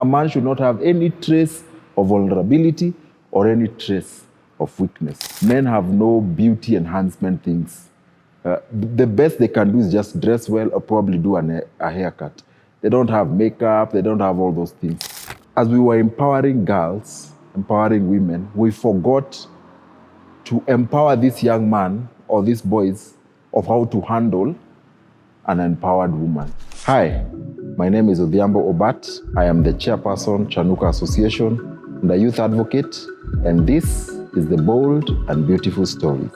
A man should not have any trace of vulnerability or any trace of weakness. Men have no beauty enhancement things. The best they can do is just dress well or probably do a haircut. They don't have makeup, they don't have all those things. As we were empowering girls, empowering women, we forgot to empower this young man or these boys of how to handle an empowered woman. Hi, my name is Odhiambo Obat. I am the chairperson, Chanuka Association, and a youth advocate, and this is the Bold and Beautiful Stories.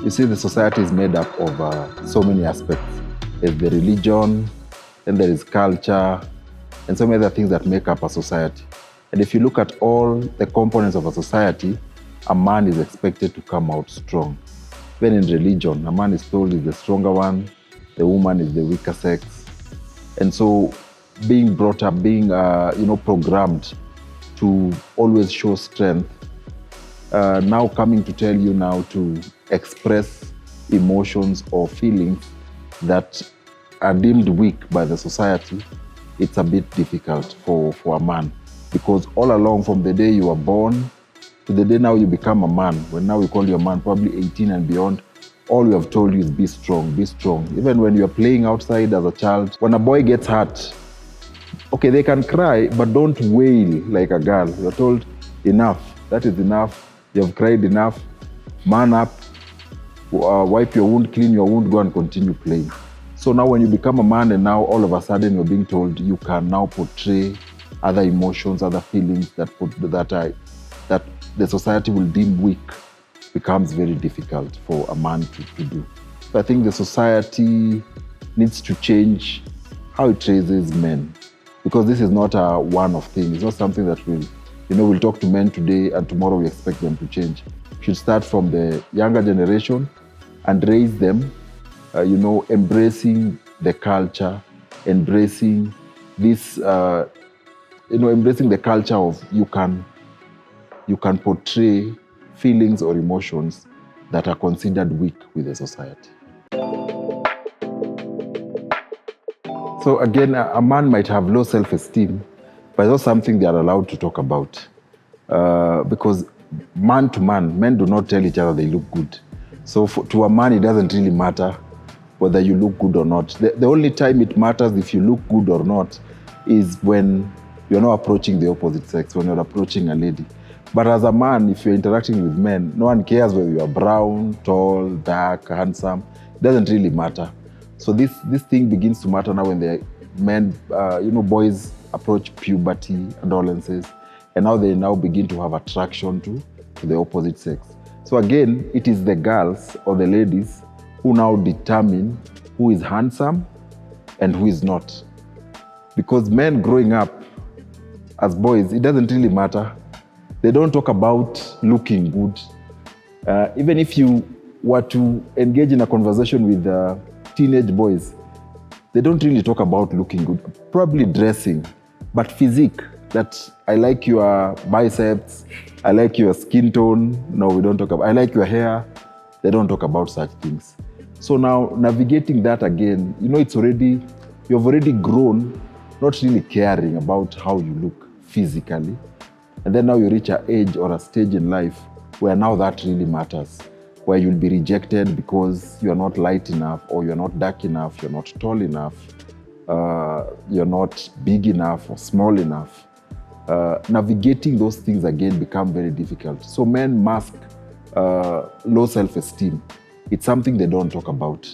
You see, the society is made up of so many aspects. There's the religion, then there is culture, and so many other things that make up a society. And if you look at all the components of a society, a man is expected to come out strong. Even in religion, a man is told is the stronger one, the woman is the weaker sex. And so being brought up, being programmed to always show strength, now coming to tell you now to express emotions or feelings that are deemed weak by the society, it's a bit difficult for a man. Because all along from the day you were born to the day now you become a man, when now we call you a man, probably 18 and beyond, all we have told you is be strong, be strong. Even when you're playing outside as a child, when a boy gets hurt, okay, they can cry, but don't wail like a girl. You're told, enough, that is enough, you have cried enough, man up, wipe your wound, clean your wound, go and continue playing. So now when you become a man and now all of a sudden you're being told you can now portray other emotions, other feelings that the society will deem weak, becomes very difficult for a man to do. So I think the society needs to change how it raises men, because this is not a one-off thing. It's not something that we'll talk to men today and tomorrow we expect them to change. We should start from the younger generation and raise them, embracing the culture, embracing this, embracing the culture of you can portray feelings or emotions that are considered weak with the society. So again, a man might have low self-esteem, but it's not something they are allowed to talk about. Because man to man, men do not tell each other they look good. So to a man, it doesn't really matter whether you look good or not. The only time it matters if you look good or not is when you're not approaching the opposite sex, when you're approaching a lady. But as a man, if you're interacting with men, no one cares whether you're brown, tall, dark, handsome. It doesn't really matter. So this thing begins to matter now when the men, boys approach puberty, adolescence, and now they begin to have attraction to the opposite sex. So again, it is the girls or the ladies who now determine who is handsome and who is not. Because men growing up as boys, it doesn't really matter. They don't talk about looking good. Even if you were to engage in a conversation with teenage boys, they don't really talk about looking good. Probably dressing, but physique, that I like your biceps, I like your skin tone. No, we don't talk about, I like your hair. They don't talk about such things. So now navigating that again, you've already grown, not really caring about how you look physically. And then now you reach an age or a stage in life where now that really matters, where you'll be rejected because you're not light enough, or you're not dark enough, you're not tall enough, you're not big enough or small enough. Navigating those things again become very difficult. So men mask low self-esteem. It's something they don't talk about.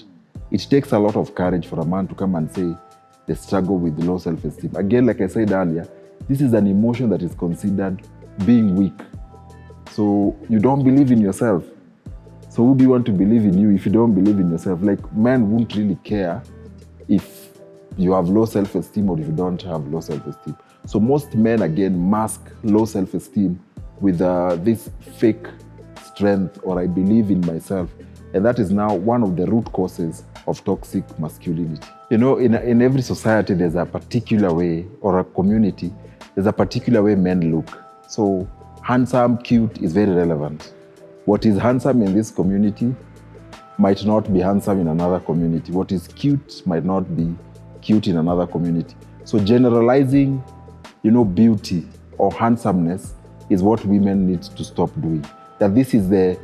It takes a lot of courage for a man to come and say they struggle with low self-esteem. Again, like I said earlier, this is an emotion that is considered being weak. So you don't believe in yourself. So who do you want to believe in you if you don't believe in yourself? Like, men won't really care if you have low self-esteem or if you don't have low self-esteem. So most men, again, mask low self-esteem with this fake strength, or I believe in myself. And that is now one of the root causes of toxic masculinity. In every society, there's a particular way, or a community, there's a particular way men look. So handsome, cute is very relevant. What is handsome in this community might not be handsome in another community. What is cute might not be cute in another community. So generalizing, beauty or handsomeness is what women need to stop doing. That this is the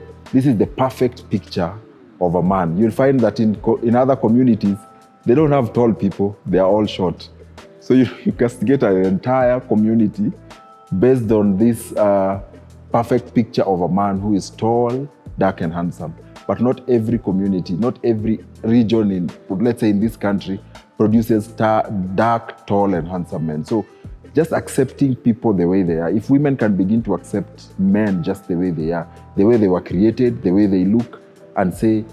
perfect picture of a man. You'll find that in other communities, they don't have tall people, they are all short. So you castigate an entire community based on this perfect picture of a man who is tall, dark, and handsome. But not every community, not every region let's say in this country, produces dark, tall, and handsome men. So just accepting people the way they are. If women can begin to accept men just the way they are, the way they were created, the way they look, and say,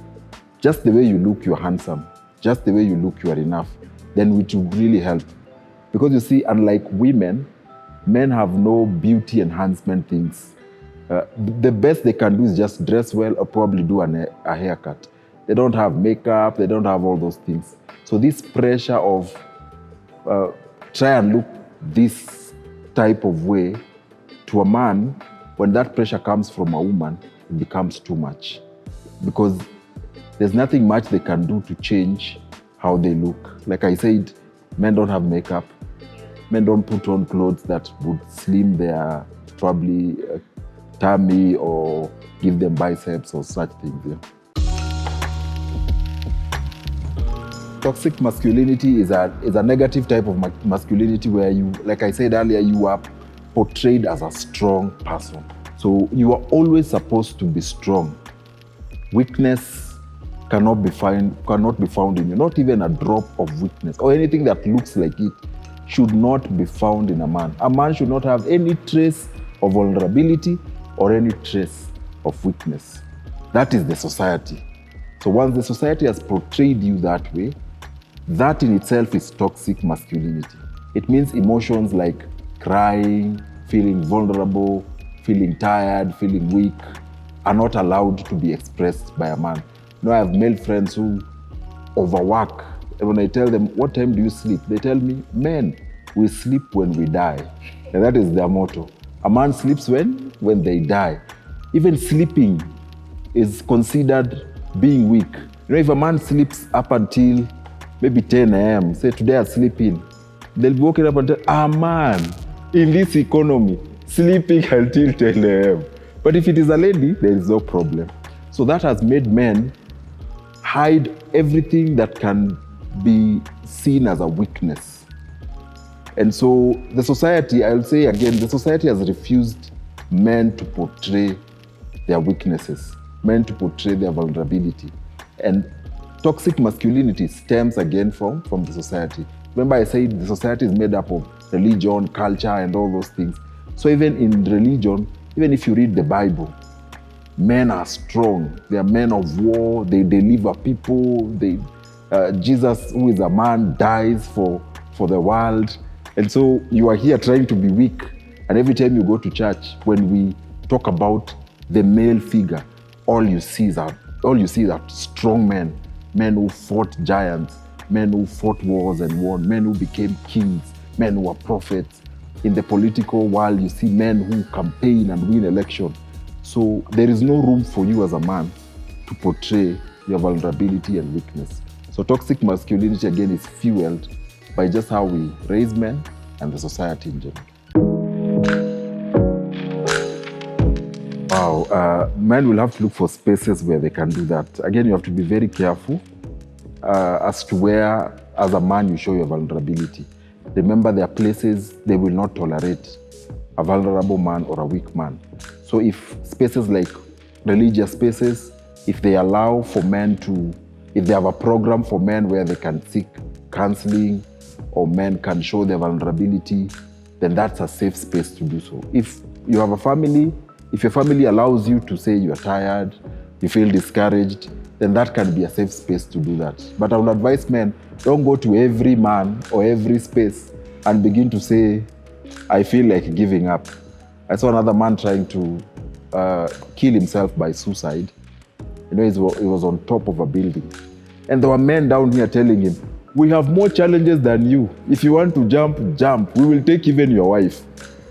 just the way you look, you're handsome. Just the way you look, you are enough. Then it will really help. Because you see, unlike women, men have no beauty enhancement things. The best they can do is just dress well or probably do a haircut. They don't have makeup, they don't have all those things. So this pressure of try and look this type of way to a man, when that pressure comes from a woman, it becomes too much. Because there's nothing much they can do to change how they look. Like I said, men don't have makeup. Men don't put on clothes that would slim their probably tummy or give them biceps or such things. Yeah. Toxic masculinity is a negative type of masculinity where you, like I said earlier, you are portrayed as a strong person. So you are always supposed to be strong. Weakness cannot be found in you. Not even a drop of weakness or anything that looks like it should not be found in a man. A man should not have any trace of vulnerability or any trace of weakness. That is the society. So once the society has portrayed you that way, that in itself is toxic masculinity. It means emotions like crying, feeling vulnerable, feeling tired, feeling weak are not allowed to be expressed by a man. I have male friends who overwork. And when I tell them, what time do you sleep? They tell me, men, we sleep when we die. And that is their motto. A man sleeps when they die. Even sleeping is considered being weak. If a man sleeps up until maybe 10 a.m., say today I'm sleeping, they'll be waking up and tell, man, in this economy, sleeping until 10 a.m. But if it is a lady, there is no problem. So that has made men hide everything that can be seen as a weakness. And so the society, I'll say again, the society has refused men to portray their weaknesses, men to portray their vulnerability. And toxic masculinity stems again from the society. Remember I said the society is made up of religion, culture, and all those things. So even in religion, even if you read the Bible, men are strong. They are men of war. They deliver people. Jesus, who is a man, dies for the world. And so you are here trying to be weak. And every time you go to church, when we talk about the male figure, all you see is that strong men, men who fought giants, men who fought wars and won, men who became kings, men who are prophets. In the political world, you see men who campaign and win elections. So there is no room for you as a man to portray your vulnerability and weakness. So toxic masculinity, again, is fueled by just how we raise men and the society in general. Wow, men will have to look for spaces where they can do that. Again, you have to be very careful as to where, as a man, you show your vulnerability. Remember, there are places they will not tolerate a vulnerable man or a weak man. So if spaces like religious spaces, if they allow for men to, if they have a program for men where they can seek counseling or men can show their vulnerability, then that's a safe space to do so. If you have a family, if your family allows you to say you're tired, you feel discouraged, then that can be a safe space to do that. But I would advise men, don't go to every man or every space and begin to say, I feel like giving up. I saw another man trying to kill himself by suicide. He was on top of a building. And there were men down here telling him, we have more challenges than you. If you want to jump, jump. We will take even your wife.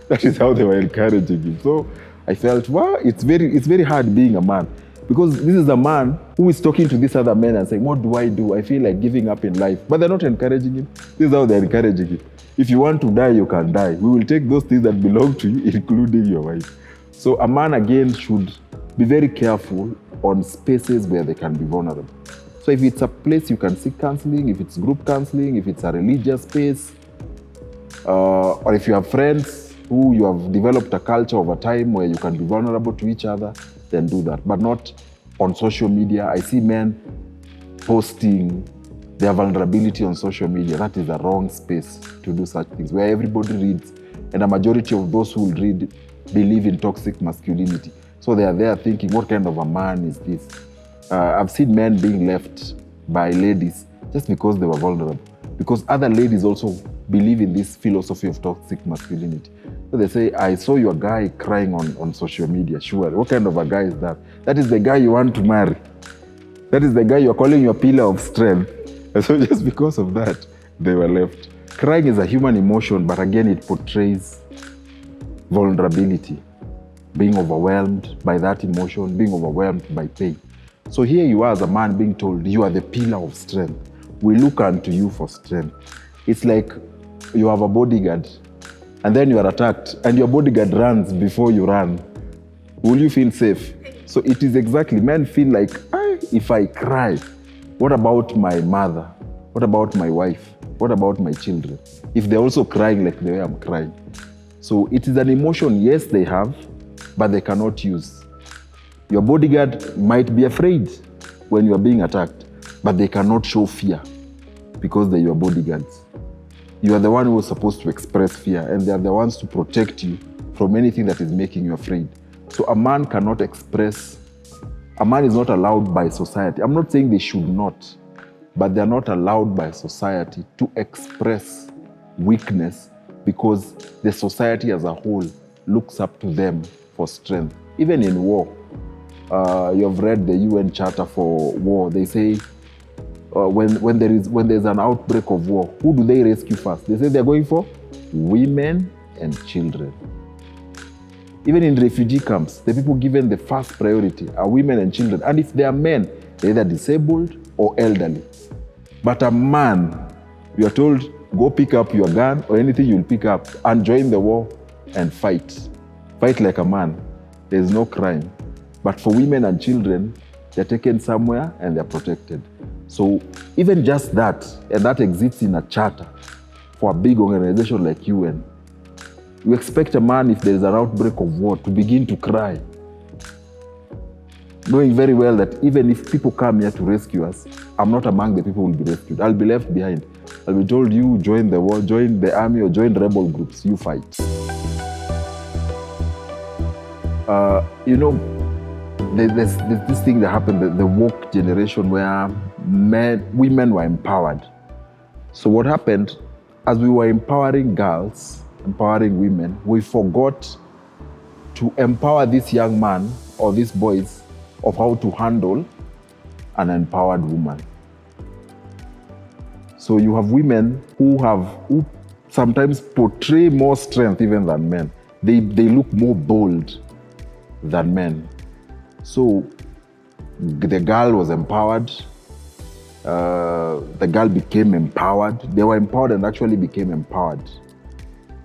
That is how they were encouraging him. So I felt, wow, it's very hard being a man. Because this is a man who is talking to this other man and saying, what do? I feel like giving up in life. But they're not encouraging him. This is how they're encouraging him. If you want to die, you can die. We will take those things that belong to you, including your wife. So a man, again, should be very careful on spaces where they can be vulnerable. So if it's a place you can seek counseling, if it's group counseling, if it's a religious space, or if you have friends who you have developed a culture over time where you can be vulnerable to each other, then do that. But not on social media. I see men posting their vulnerability on social media. That is the wrong space to do such things, where everybody reads, and a majority of those who will read believe in toxic masculinity. So they are there thinking, what kind of a man is this? I've seen men being left by ladies just because they were vulnerable. Because other ladies also believe in this philosophy of toxic masculinity. So they say, I saw your guy crying on social media. Sure, what kind of a guy is that? That is the guy you want to marry. That is the guy you're calling your pillar of strength. And so just because of that, they were left. Crying is a human emotion, but again, it portrays vulnerability. Being overwhelmed by that emotion, being overwhelmed by pain. So here you are as a man being told, you are the pillar of strength. We look unto you for strength. It's like you have a bodyguard, and then you are attacked, and your bodyguard runs before you run. Will you feel safe? So it is exactly, men feel like, if I cry, what about my mother? What about my wife? What about my children? If they're also crying like the way I'm crying. So it is an emotion, yes, they have, but they cannot use. Your bodyguard might be afraid when you are being attacked, but they cannot show fear because they're your bodyguards. You are the one who is supposed to express fear, and they are the ones to protect you from anything that is making you afraid. So a man cannot express, a man is not allowed by society. I'm not saying they should not, but they're not allowed by society to express weakness because the society as a whole looks up to them for strength. Even in war, you have read the UN Charter for War. They say when there's an outbreak of war, who do they rescue first? They say they're going for women and children. Even in refugee camps, the people given the first priority are women and children. And if they are men, they're either disabled or elderly. But a man, you are told, go pick up your gun or anything you'll pick up and join the war and fight. Fight like a man. There's no crime. But for women and children, they're taken somewhere and they're protected. So even just that, and that exists in a charter for a big organization like UN, you expect a man, if there is an outbreak of war, to begin to cry, knowing very well that even if people come here to rescue us, I'm not among the people who will be rescued. I'll be left behind. I'll be told, you join the war, join the army, or join rebel groups, you fight. There's this thing that happened, the woke generation, where women were empowered. So what happened, as we were empowering girls, empowering women, we forgot to empower this young man or these boys of how to handle an empowered woman. So you have women who sometimes portray more strength even than men. They look more bold than men. So the girl was empowered. The girl became empowered. They were empowered and actually became empowered.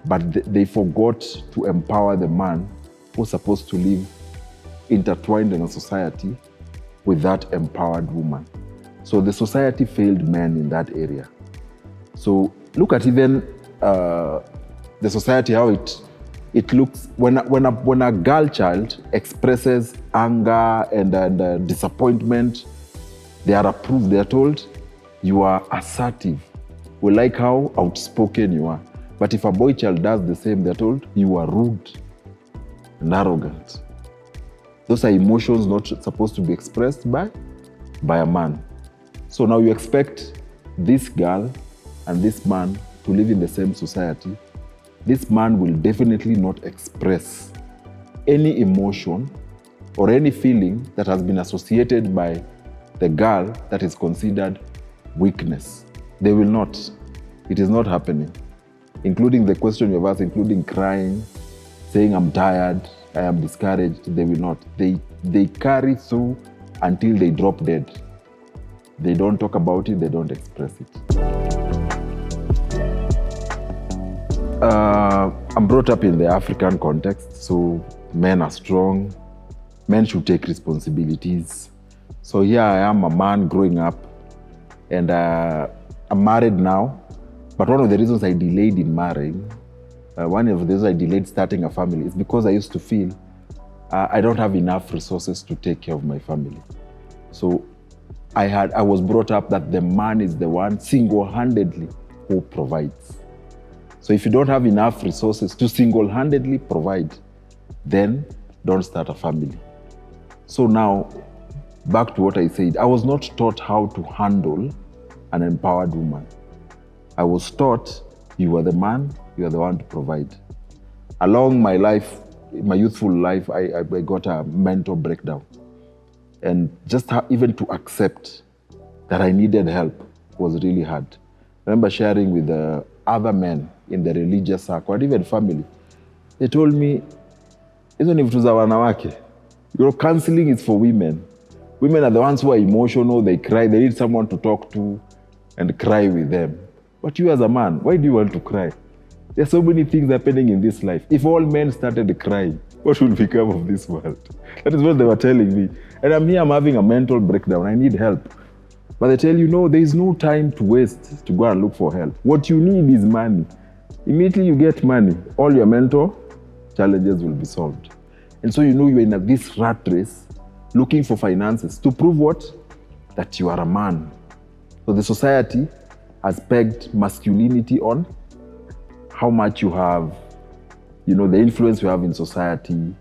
But they forgot to empower the man who's supposed to live intertwined in a society with that empowered woman. So the society failed men in that area. So look at even the society, how it looks when a girl child expresses anger and disappointment, they are approved. They are told, you are assertive. We like how outspoken you are. But if a boy child does the same, they're told, you are rude and arrogant. Those are emotions not supposed to be expressed by a man. So now you expect this girl and this man to live in the same society. This man will definitely not express any emotion or any feeling that has been associated by the girl that is considered weakness. They will not. It is not happening. Including the question you've asked, including crying, saying I'm tired, I am discouraged, they will not. They they carry through until they drop dead. They don't talk about it, they don't express it. I'm brought up in the African context, so men are strong, men should take responsibilities. So here I am, a man growing up, and I'm married now, but one of the reasons I delayed in marrying, one of the reasons I delayed starting a family is because I used to feel I don't have enough resources to take care of my family. So I was brought up that the man is the one single-handedly who provides. So if you don't have enough resources to single-handedly provide, then don't start a family. So now, back to what I said, I was not taught how to handle an empowered woman. I was taught you are the man, you are the one to provide. Along my life, my youthful life, I got a mental breakdown. And just even to accept that I needed help was really hard. I remember sharing with other men in the religious circle, and even family. They told me, even if it was wanawake, your counseling is for women. Women are the ones who are emotional, they cry, they need someone to talk to and cry with them. But you as a man, why do you want to cry? There's so many things happening in this life. If all men started crying, what will become of this world? That is what they were telling me. And I'm here, I'm having a mental breakdown, I need help. But they tell you, no, there is no time to waste to go and look for help. What you need is money. Immediately you get money, all your mental challenges will be solved. And so you're in this rat race, looking for finances to prove what? That you are a man. So the society has pegged masculinity on how much you have, the influence you have in society.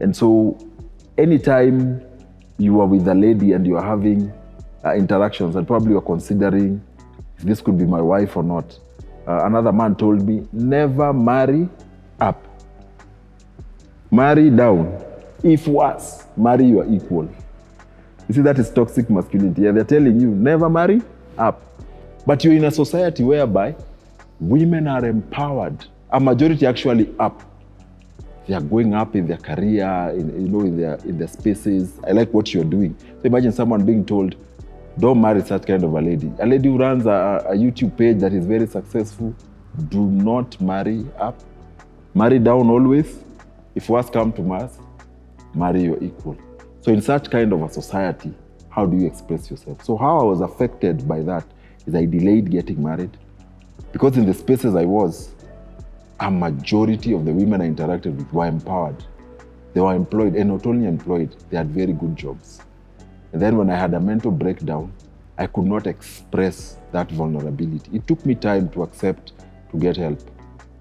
And so anytime you are with a lady and you are having interactions and probably you're considering if this could be my wife or not, another man told me, never marry up. Marry down. If worse, marry your equal. You see, that is toxic masculinity. Yeah, they're telling you, never marry up. But you're in a society whereby women are empowered. A majority actually up. They are going up in their career, in their spaces. I like what you're doing. So imagine someone being told, don't marry such kind of a lady. A lady who runs a YouTube page that is very successful, do not marry up. Marry down always. If worse come to mass, marry your equal. So in such kind of a society, how do you express yourself? So how I was affected by that is I delayed getting married. Because in the spaces I was, a majority of the women I interacted with were empowered. They were employed, and not only employed, they had very good jobs. And then when I had a mental breakdown, I could not express that vulnerability. It took me time to accept, to get help.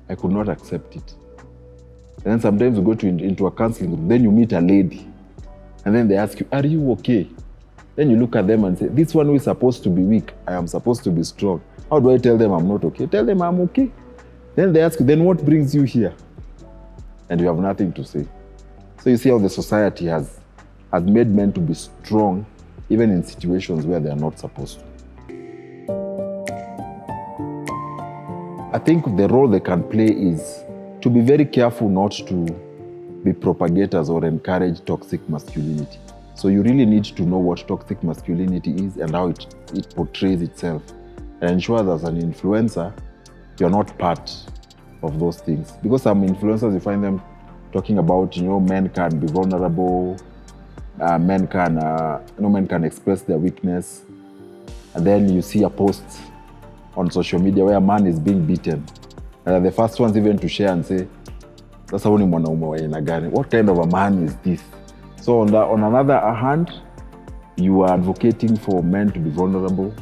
I could not accept it. And then sometimes you go into a counseling room, then you meet a lady, and then they ask you, are you okay? Then you look at them and say, this one who is supposed to be weak, I am supposed to be strong. How do I tell them I'm not okay? Tell them I'm okay. Then they ask you, then what brings you here? And you have nothing to say. So you see how the society has made men to be strong, even in situations where they are not supposed to. I think the role they can play is to be very careful not to be propagators or encourage toxic masculinity. So you really need to know what toxic masculinity is and how it portrays itself, and ensure that as an influencer, you're not part of those things. Because some influencers, you find them talking about, men can be vulnerable, men can express their weakness, and then you see a post on social media where a man is being beaten, and the first ones even to share and say, "That's only mwanaume wa aina gani? What kind of a man is this?" So on another hand, you are advocating for men to be vulnerable,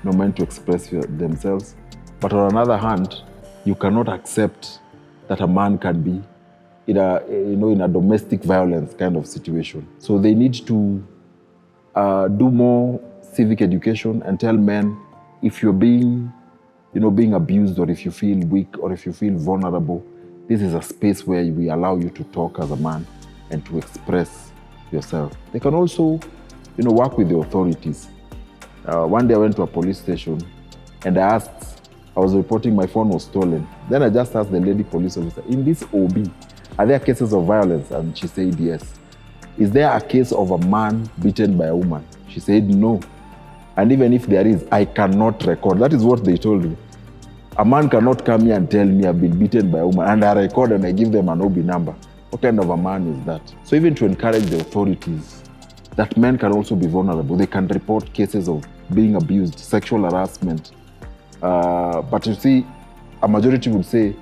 men to express themselves. But on another hand, you cannot accept that a man can be in a domestic violence kind of situation. So they need to do more civic education and tell men, if you're being abused, or if you feel weak, or if you feel vulnerable, this is a space where we allow you to talk as a man and to express yourself. They can also, work with the authorities. One day I went to a police station and I was reporting my phone was stolen. Then I just asked the lady police officer, in this OB, are there cases of violence? And she said yes. is there a case of a man beaten by a woman? She said no. And even if there is, I cannot record. That is what they told me. A man cannot come here and tell me I've been beaten by a woman, and I record and I give them an OB number. What kind of a man is that? So even to encourage the authorities that men can also be vulnerable, they can report cases of being abused, sexual harassment. But you see, a majority would say,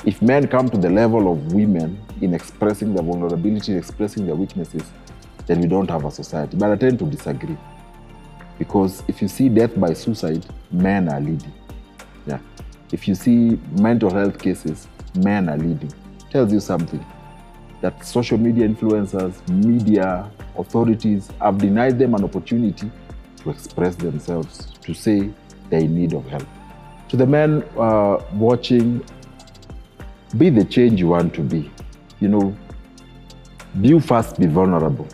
if men come to the level of women in expressing their vulnerability, expressing their weaknesses, then we don't have a society. But I tend to disagree. Because if you see death by suicide, men are leading. Yeah. If you see mental health cases, men are leading. Tells you something. That social media influencers, media, authorities have denied them an opportunity to express themselves, to say they're in need of help. To the men watching, be the change you want to be. You know, you first be vulnerable.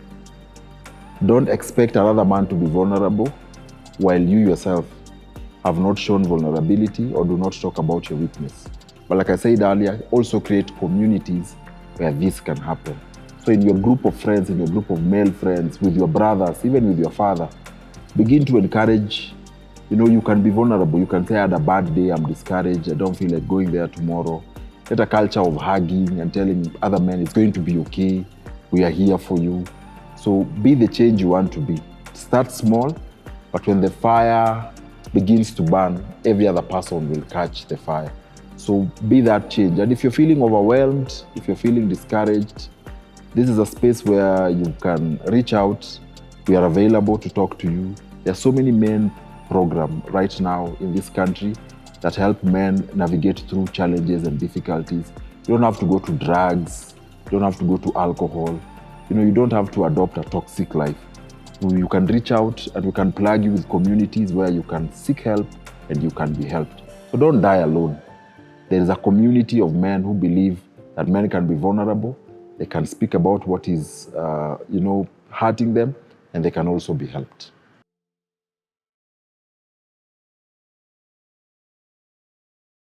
Don't expect another man to be vulnerable while you yourself have not shown vulnerability or do not talk about your weakness. But like I said earlier, also create communities where this can happen. So in your group of friends, in your group of male friends, with your brothers, even with your father, begin to encourage, you can be vulnerable. You can say, I had a bad day, I'm discouraged, I don't feel like going there tomorrow. Get a culture of hugging and telling other men it's going to be okay, we are here for you. So be the change you want to be. Start small, but when the fire begins to burn, every other person will catch the fire. So be that change. And if you're feeling overwhelmed, if you're feeling discouraged, this is a space where you can reach out. We are available to talk to you. There are so many men programs right now in this country that help men navigate through challenges and difficulties. You don't have to go to drugs. You don't have to go to alcohol. You don't have to adopt a toxic life. You can reach out and we can plug you with communities where you can seek help and you can be helped. So don't die alone. There is a community of men who believe that men can be vulnerable. They can speak about what is, hurting them, and they can also be helped.